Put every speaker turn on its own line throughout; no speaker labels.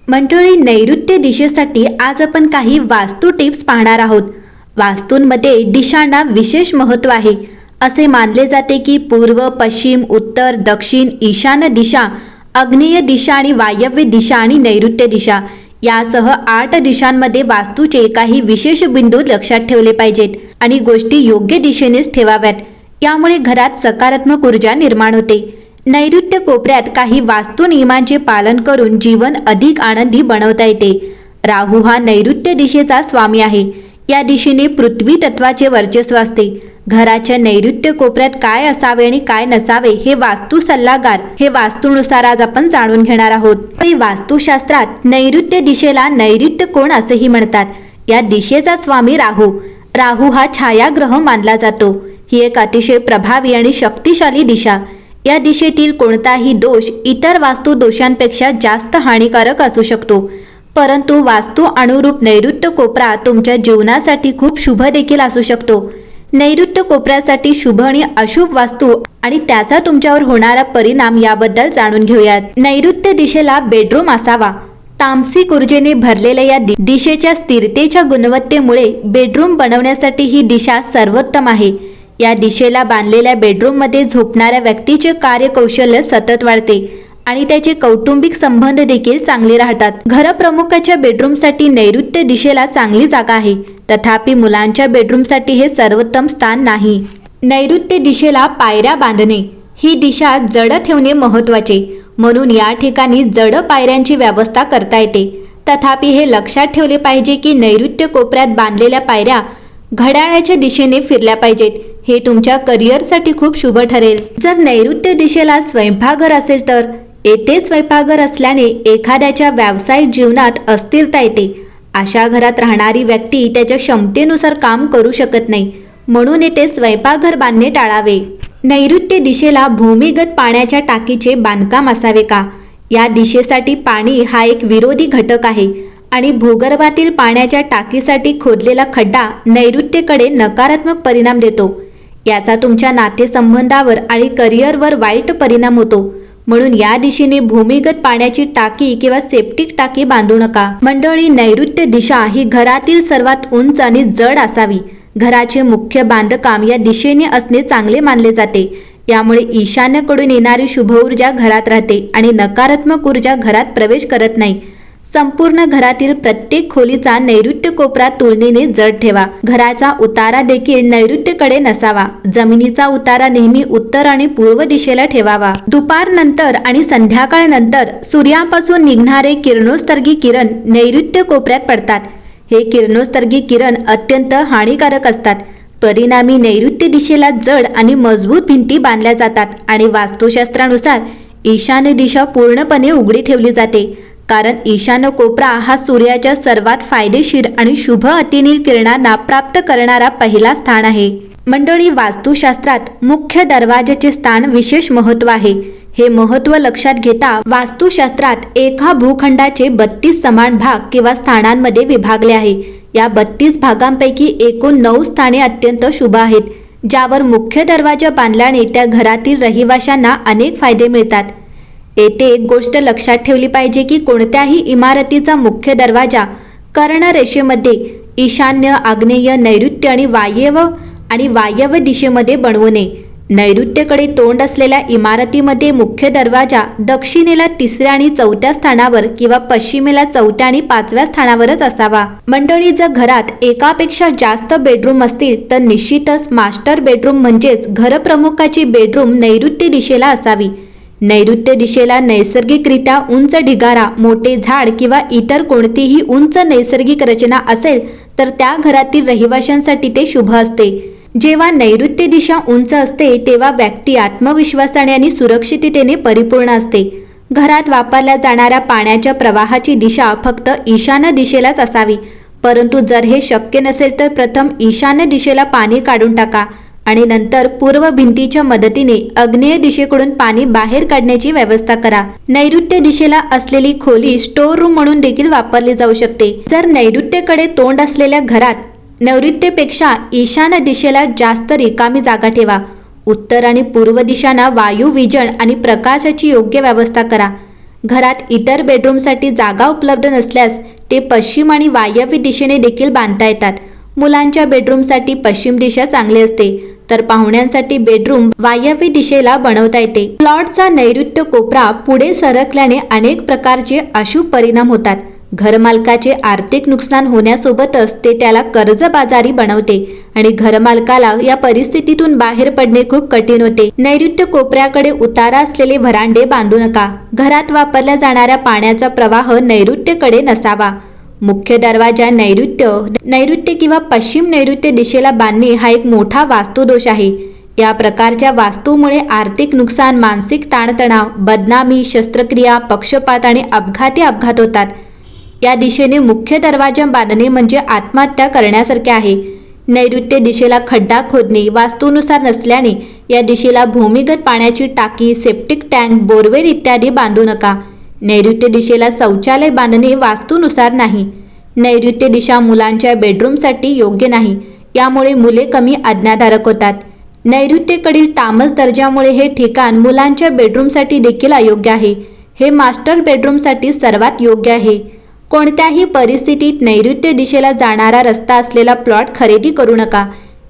मंडळी, नैऋत्य दिशेसाठी आज आपण काही वास्तू टिप्स पाहणार आहोत. वास्तूंमध्ये दिशांना विशेष महत्त्व आहे. असे मानले जाते की पूर्व, पश्चिम, उत्तर, दक्षिण, ईशान्य दिशा, आग्नेय दिशा आणि वायव्य दिशा आणि नैऋत्य दिशा यासह 8 दिशांमध्ये वास्तूचे काही विशेष बिंदू लक्षात ठेवले पाहिजेत आणि गोष्टी योग्य दिशेनेच ठेवाव्यात. यामुळे घरात सकारात्मक ऊर्जा निर्माण होते. नैऋत्य कोपऱ्यात काही वास्तू नियमांचे पालन करून जीवन अधिक आनंदी बनवता येते. राहू हा नैऋत्य दिशेचा स्वामी आहे. या दिशेने पृथ्वी तत्वाचे वर्चस्व असते. घराच्या नैऋत्य कोपऱ्यात काय असावे आणि काय नसावे हे वास्तू सल्लागार हे वास्तूनुसार आज आपण जाणून घेणार आहोत. वास्तुशास्त्रात नैऋत्य दिशेला नैऋत्य कोण असेही म्हणतात. या दिशेचा स्वामी राहू हा छायाग्रह मानला जातो. ही एक अतिशय प्रभावी आणि शक्तिशाली दिशा. या दिशेतील कोणताही दोष इतर वास्तू दोषांपेक्षा जास्त हानिकारक असू शकतो. परंतु वास्तू अनुरूप नैऋत्य कोपरा तुमच्या जीवनासाठी खूप शुभ देखील असू शकतो. नैऋत्य कोपऱ्यासाठी शुभ आणि अशुभ वास्तू आणि त्याचा तुमच्यावर होणारा परिणाम याबद्दल जाणून घेऊयात. नैऋत्य दिशेला बेडरूम असावा. तामसिक ऊर्जेने भरलेल्या या दिशेच्या स्थिरतेच्या गुणवत्तेमुळे बेडरूम बनवण्यासाठी ही दिशा सर्वोत्तम आहे. या दिशेला बांधलेल्या बेडरूममध्ये झोपणाऱ्या व्यक्तीचे कार्यकौशल्य सतत वाढते आणि त्याचे कौटुंबिक संबंध देखील चांगले राहतात. घरप्रमुखाच्या बेडरूमसाठी नैऋत्य दिशेला चांगली जागा आहे. तथापि मुलांच्या बेडरूमसाठी हे सर्वोत्तम स्थान नाही. नैऋत्य दिशेला पायऱ्या बांधणे. ही दिशा जड ठेवणे महत्त्वाचे, म्हणून या ठिकाणी जड पायऱ्यांची व्यवस्था करता येते. तथापि हे लक्षात ठेवले पाहिजे की नैऋत्य कोपऱ्यात बांधलेल्या पायऱ्या घड्याळाच्या दिशेने फिरल्या पाहिजेत. हे तुमच्या करिअरसाठी खूप शुभ ठरेल. जर नैऋत्य दिशेला स्वयंपाकघर असेल तर येथे स्वयंपाकघर असल्याने एखाद्याच्या व्यावसायिक जीवनात अस्थिरता येते. अशा घरात राहणारी व्यक्ती त्याच्या क्षमतेनुसार काम करू शकत नाही, म्हणून येथे स्वयंपाकघर बांधणे टाळावे. नैऋत्य दिशेला भूमिगत पाण्याच्या टाकीचे बांधकाम असावे का? या दिशेसाठी पाणी हा एक विरोधी घटक आहे आणि भूगर्भातील पाण्याच्या टाकीसाठी खोदलेला खड्डा नैऋत्येकडे नकारात्मक परिणाम देतो. याचा तुमच्या नातेसंबंधावर आणि करिअरवर वाईट परिणाम होतो. म्हणून या दिशेने भूमिगत पाण्याची टाकी किंवा सेप्टिक टाकी बांधू नका. मंडळी, नैऋत्य दिशा ही घरातील सर्वात उंच आणि जड असावी. घराचे मुख्य बांधकाम या दिशेने असणे चांगले मानले जाते. यामुळे ईशान्येकडून येणारी शुभ ऊर्जा घरात राहते आणि नकारात्मक ऊर्जा घरात प्रवेश करत नाही. संपूर्ण घरातील प्रत्येक खोलीचा नैऋत्य कोपरा तुलनेने जड ठेवा. घराचा उतारा देखील नैऋत्येकडे नसावा. जमिनीचा उतारा नेहमी उत्तर आणि पूर्व दिशेला ठेवावा. दुपार नंतर आणि संध्याकाळ नंतर सूर्यापासून निघणारे किरणोत्सर्गी किरण नैऋत्य कोपऱ्यात पडतात. हे किरणोत्सर्गी किरण अत्यंत हानिकारक असतात. परिणामी नैऋत्य दिशेला जड आणि मजबूत भिंती बांधल्या जातात आणि वास्तुशास्त्रानुसार ईशान्य दिशा पूर्णपणे उघडी ठेवली जाते. कारण ईशान्य कोपरा हा सूर्याच्या सर्वात फायदेशीर आणि शुभ अतिनील किरणांना प्राप्त करणारा पहिला स्थान आहे. मंडळी, वास्तुशास्त्रात मुख्य दरवाजाचे स्थान विशेष महत्त्व आहे. हे महत्त्व लक्षात घेता वास्तुशास्त्रात एका भूखंडाचे 32 समान भाग किंवा स्थानांमध्ये विभागले आहे. या 32 भागांपैकी एकूण 9 स्थाने अत्यंत शुभ आहेत, ज्यावर मुख्य दरवाजा बांधल्याने त्या घरातील रहिवाशांना अनेक फायदे मिळतात. येथे एक गोष्ट लक्षात ठेवली पाहिजे की कोणत्याही इमारतीचा मुख्य दरवाजा कर्णरेषेमध्ये ईशान्य, आग्नेय, नैऋत्य आणि वायव्य दिशेमध्ये बनवू नये. नैऋत्येकडे तोंड असलेल्या इमारतीमध्ये मुख्य दरवाजा दक्षिणेला 3ऱ्या आणि 4थ्या स्थानावर किंवा पश्चिमेला 4थ्या आणि 5व्या स्थानावरच असावा. मंडळी, जर घरात एकापेक्षा जास्त बेडरूम असतील तर निश्चितच मास्टर बेडरूम म्हणजेच घरप्रमुखाची बेडरूम नैऋत्य दिशेला असावी. नैऋत्य दिशेला नैसर्गिकरित्या उंच ढिगारा, मोठे झाड किंवा इतर कोणतीही उंच नैसर्गिक रचना असेल तर त्या घरातील रहिवाशांसाठी ते शुभ असते. जेव्हा नैऋत्य दिशा उंच असते तेव्हा व्यक्ती आत्मविश्वासाने आणि सुरक्षिततेने परिपूर्ण असते. घरात वापरल्या जाणाऱ्या पाण्याच्या प्रवाहाची दिशा फक्त ईशान्य दिशेलाच असावी. परंतु जर हे शक्य नसेल तर प्रथम ईशान्य दिशेला पाणी काढून टाका आणि नंतर पूर्व भिंतीच्या मदतीने आग्नेय दिशेकडून पाणी बाहेर काढण्याची व्यवस्था करा. नैऋत्य दिशेला असलेली खोली स्टोअर रूम म्हणून देखील वापरली जाऊ शकते. जर नैऋत्येकडे तोंड असलेल्या घरात नैऋत्येपेक्षा ईशान्य दिशेला जास्त रिकामी जागा ठेवा. उत्तर आणि पूर्व दिशांना वायू, विजन आणि प्रकाशाची योग्य व्यवस्था करा. घरात इतर बेडरूमसाठी जागा उपलब्ध नसल्यास ते पश्चिम आणि वायव्य दिशेने देखील बांधता येतात. मुलांच्या बेडरूमसाठी पश्चिम दिशा चांगली असते, तर पाहुण्यांसाठी बेडरूम वायव्य दिशेला बनवता येते. प्लॉटचा नैऋत्य कोपरा पुढे सरकल्याने अनेक प्रकारचे अशुभ परिणाम होतात. घरमालकाचे आर्थिक नुकसान होण्यासोबतच ते त्याला कर्जबाजारी बनवते आणि घरमालकाला या परिस्थितीतून बाहेर पडणे खूप कठीण होते. नैऋत्य कोपऱ्याकडे उतारा असलेले व्हरांडे बांधू नका. घरात वापरल्या जाणाऱ्या पाण्याचा प्रवाह नैऋत्येकडे नसावा. मुख्य दरवाजा नैऋत्य किंवा पश्चिम नैऋत्य दिशेला बांधणे हा एक मोठा वास्तुदोष आहे. या प्रकारच्या वास्तूमुळे आर्थिक नुकसान, मानसिक ताणतणाव, बदनामी, शस्त्रक्रिया, पक्षपात आणि अपघात होतात. या दिशेने मुख्य दरवाजा बांधणे म्हणजे आत्महत्या करण्यासारखे आहे. नैऋत्य दिशेला खड्डा खोदणे वास्तूनुसार नसल्याने या दिशेला भूमिगत पाण्याची टाकी, सेप्टिक टँक, बोरवेल इत्यादी बांधू नका. नैऋत्य दिशेला शौचालय बांधणे वास्तूनुसार नाही. नैऋत्य दिशा मुलांच्या बेडरूमसाठी योग्य नाही. यामुळे मुले कमी आज्ञाधारक होतात. नैऋत्येकडील तामस दर्जामुळे हे ठिकाण मुलांच्या बेडरूमसाठी देखील अयोग्य आहे. हे मास्टर बेडरूमसाठी सर्वात योग्य आहे. कोणत्याही परिस्थितीत नैऋत्य दिशेला जाणारा रस्ता असलेला प्लॉट खरेदी करू नका.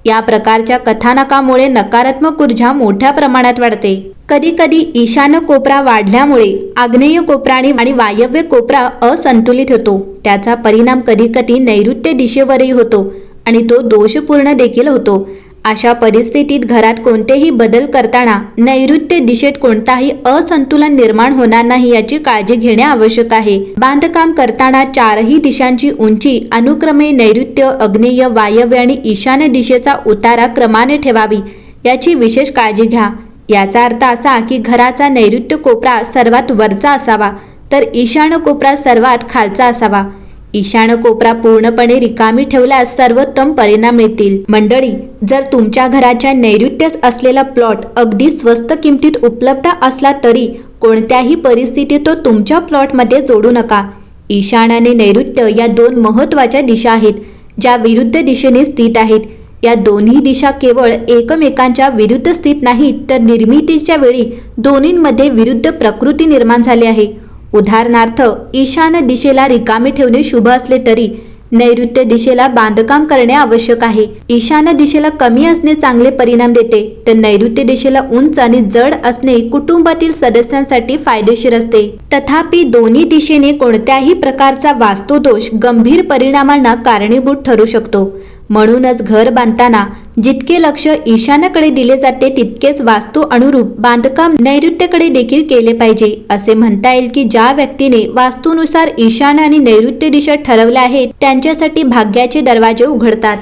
या प्रकारच्या कथानकामुळे नकारात्मक ऊर्जा मोठ्या प्रमाणात वाढते. कधीकधी ईशान्य कोपरा वाढल्यामुळे आग्नेय कोपरा आणि वायव्य कोपरा असंतुलित होतो. त्याचा परिणाम कधीकधी नैऋत्य दिशेवरही होतो आणि तो दोषपूर्ण देखील होतो. अशा परिस्थितीत घरात कोणतेही बदल करताना नैऋत्य दिशेत कोणताही असंतुलन निर्माण होणार नाही याची काळजी घेणे आवश्यक आहे. बांधकाम करताना चारही दिशांची उंची अनुक्रमे नैऋत्य, आग्नेय, वायव्य आणि ईशान्य दिशेचा उतारा क्रमाने ठेवावी याची विशेष काळजी घ्या. याचा अर्थ असा की घराचा नैऋत्य कोपरा सर्वात वरचा असावा, तर ईशान्य कोपरा सर्वात खालचा असावा. ईशान्य कोपरा पूर्णपणे रिकामी ठेवल्यास सर्वोत्तम परिणाम मिळतील. मंडळी, जर तुमच्या घराच्या नैऋत्यच असलेला प्लॉट अगदी स्वस्त किमतीत उपलब्ध असला तरी कोणत्याही परिस्थितीत तो तुमच्या प्लॉटमध्ये जोडू नका. ईशान्य आणि नैऋत्य या दोन महत्त्वाच्या दिशा आहेत, ज्या विरुद्ध दिशेने स्थित आहेत. या दोन्ही दिशा केवळ एकमेकांच्या विरुद्ध स्थित नाहीत, तर निर्मितीच्या वेळी दोन्हींमध्ये विरुद्ध प्रकृती निर्माण झाली आहे. उदाहरणार्थ, ईशान्य दिशेला रिकामे ठेवणे शुभ असले तरी नैऋत्य दिशेला बांधकाम करणे आवश्यक आहे. ईशान्य दिशेला कमी असणे चांगले परिणाम देते, तर नैऋत्य दिशेला उंच आणि जड असणे कुटुंबातील सदस्यांसाठी फायदेशीर असते. तथापि दोन्ही दिशेने कोणत्याही प्रकारचा वास्तुदोष गंभीर परिणामांना कारणीभूत ठरू शकतो. म्हणूनच घर बांधताना जितके लक्ष ईशान्येकडे दिले जाते तितकेच वास्तू अनुरूप बांधकाम नैऋत्येकडे देखील केले पाहिजे. असे म्हणता येईल की ज्या व्यक्तीने वास्तूनुसार ईशान्य आणि नैऋत्य दिशा ठरवल्या आहेत त्यांच्यासाठी भाग्याचे दरवाजे उघडतात.